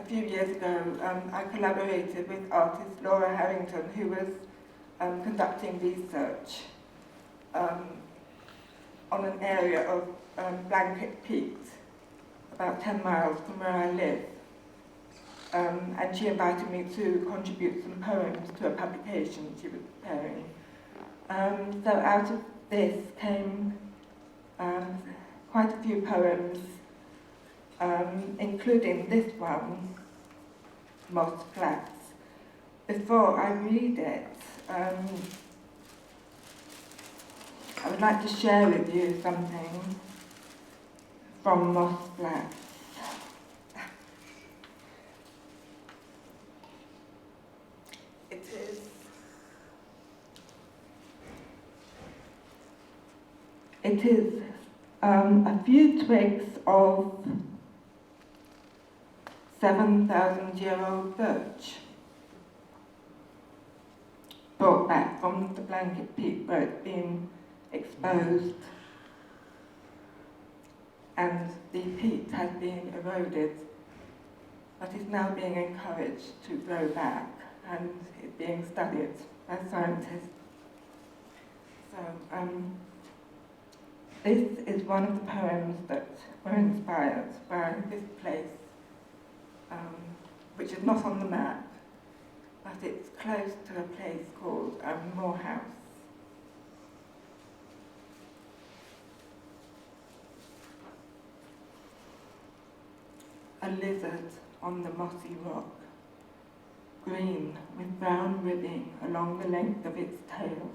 a few years ago, I collaborated with artist Laura Harrington, who was conducting research on an area of Blanket Peaks, about 10 miles from where I live. And she invited me to contribute some poems to a publication she was preparing. So out of this came quite a few poems, including this one, Moss Flats. Before I read it, I would like to share with you something from Moss Flats. It is a few twigs of 7,000-year-old birch brought back from the Blanket Peak where it's been exposed, and the peat has been eroded, but is now being encouraged to grow back and is being studied by scientists. So this is one of the poems that were inspired by this place, which is not on the map, but it's close to a place called Morehouse. A lizard on the mossy rock, green with brown ribbing along the length of its tail,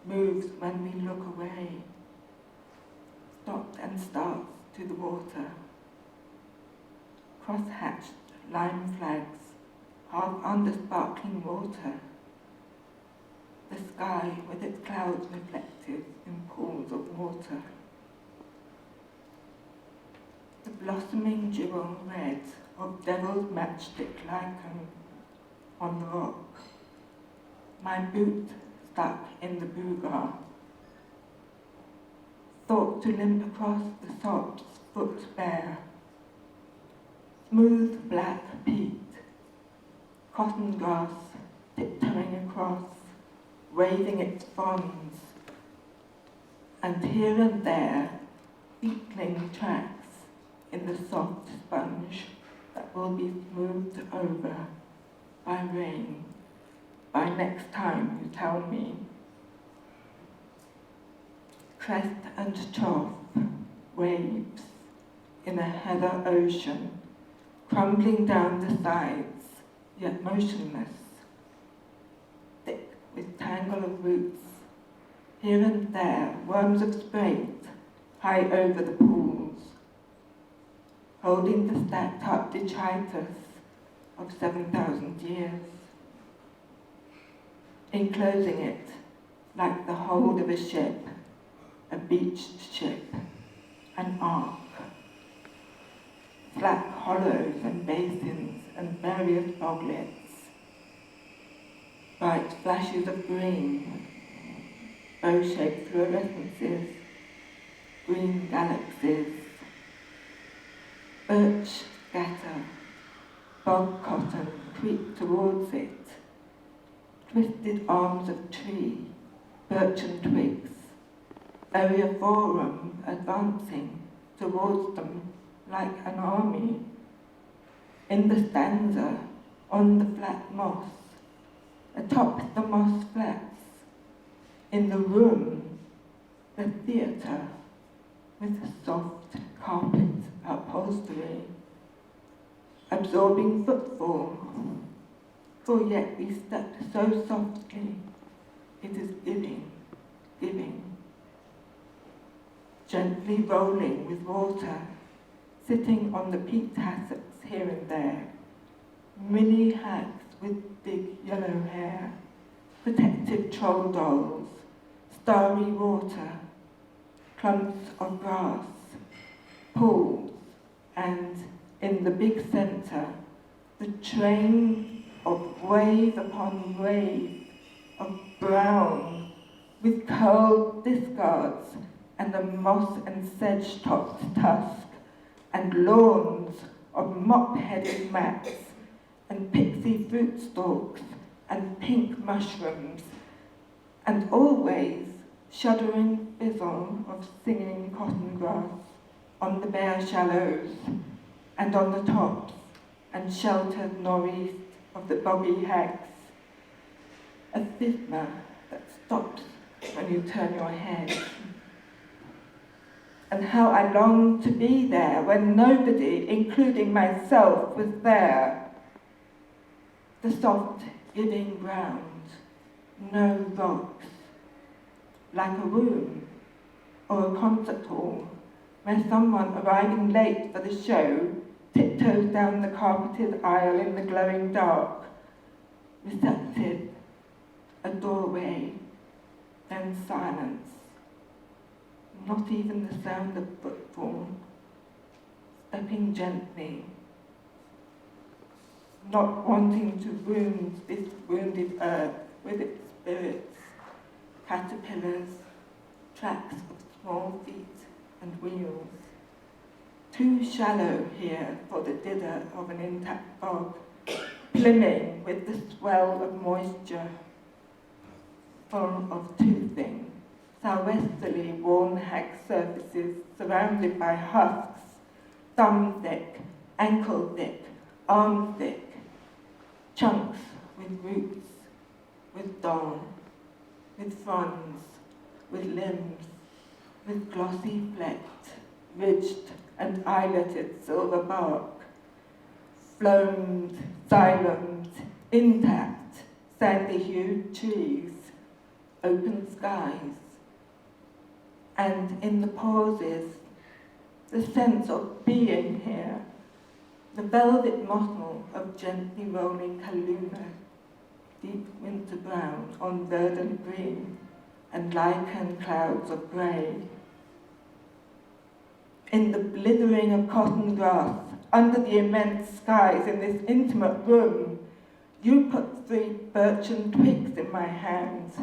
moves when we look away, stops and starts to the water. Cross-hatched lime flags half under sparkling water, the sky with its clouds reflected in pools of water. The blossoming jewel red of devil's matchstick lichen on the rock, my boot stuck in the boogar. Thought to limp across the sops, foot bare. Smooth black peat, cotton grass tiptoeing across, waving its fronds, and here and there, beetling tracks in the soft sponge that will be smoothed over by rain, by next time you tell me. Crest and trough, waves in a heather ocean, crumbling down the sides, yet motionless, thick with tangle of roots, here and there worms of spate high over the pools, holding the stacked up detritus of 7,000 years, enclosing it like the hold of a ship, a beached ship, an ark. Flat hollows and basins and various boglets, bright flashes of green, bow-shaped fluorescences, green galaxies, birch scatter, bog cotton creep towards it, twisted arms of tree, birchen twigs, Erioforum advancing towards them like an army. In the stanza, on the flat moss, atop the moss flats, in the room, the theatre, with soft carpet upholstery, absorbing footfall, for yet we step so softly, it is giving, giving. Gently rolling with water, sitting on the peat hassocks here and there, mini hags with big yellow hair, protective troll dolls, starry water, clumps of grass, pools, and in the big centre, the train of wave upon wave of brown with curled discards and a moss and sedge-topped tusk, and lawns of mop-headed mats and pixie fruit stalks and pink mushrooms, and always shuddering fizzle of singing cotton grass on the bare shallows and on the tops and sheltered northeast of the boggy hags. A thither that stops when you turn your head. And how I longed to be there when nobody, including myself, was there. The soft giving ground, no rocks, like a room or a concert hall where someone arriving late for the show tiptoes down the carpeted aisle in the glowing dark, receptive, a doorway, then silence. Not even the sound of footfall, stepping gently, not wanting to wound this wounded earth with its spirits, caterpillars, tracks of small feet and wheels. Too shallow here for the dither of an intact bog, glimmering with the swell of moisture, full of toothing, southwesterly worn hag surfaces surrounded by husks, thumb thick, ankle thick, arm thick, chunks with roots, with dawn, with fronds, with limbs, with glossy flecked, ridged and eyeletted silver bark, floamed, xylomed, intact, sandy-hued trees, open skies, and in the pauses, the sense of being here, the velvet mottle of gently rolling kaluna, deep winter brown on verdant green, and lichen clouds of grey. In the blithering of cotton grass, under the immense skies in this intimate room, you put 3 birchen twigs in my hands,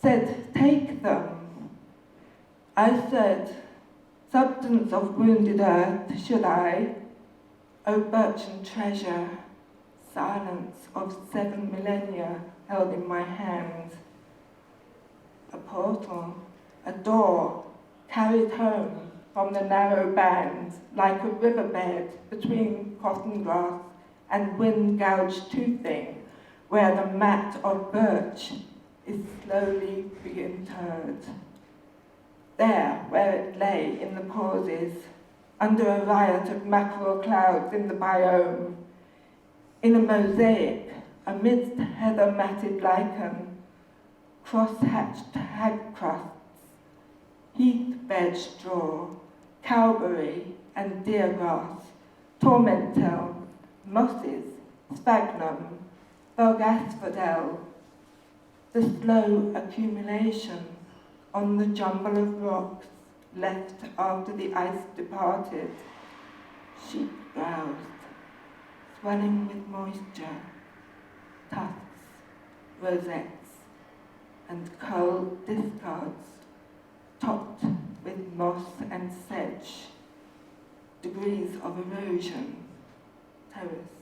said, take them. I said, substance of wounded earth, should I? O birchen treasure, silence of 7 millennia held in my hands. A portal, a door, carried home from the narrow band like a riverbed between cotton grass and wind-gouged toothing, where the mat of birch is slowly reinterred. There, where it lay in the pauses, under a riot of mackerel clouds in the biome, in a mosaic amidst heather-matted lichen, cross-hatched hag crusts, heath-bed straw, cowberry and deer grass, tormentel, mosses, sphagnum, bog asphodel, the slow accumulation on the jumble of rocks left after the ice departed, sheep browsed, swelling with moisture, tufts, rosettes, and curled discards, topped with moss and sedge, degrees of erosion, terrace.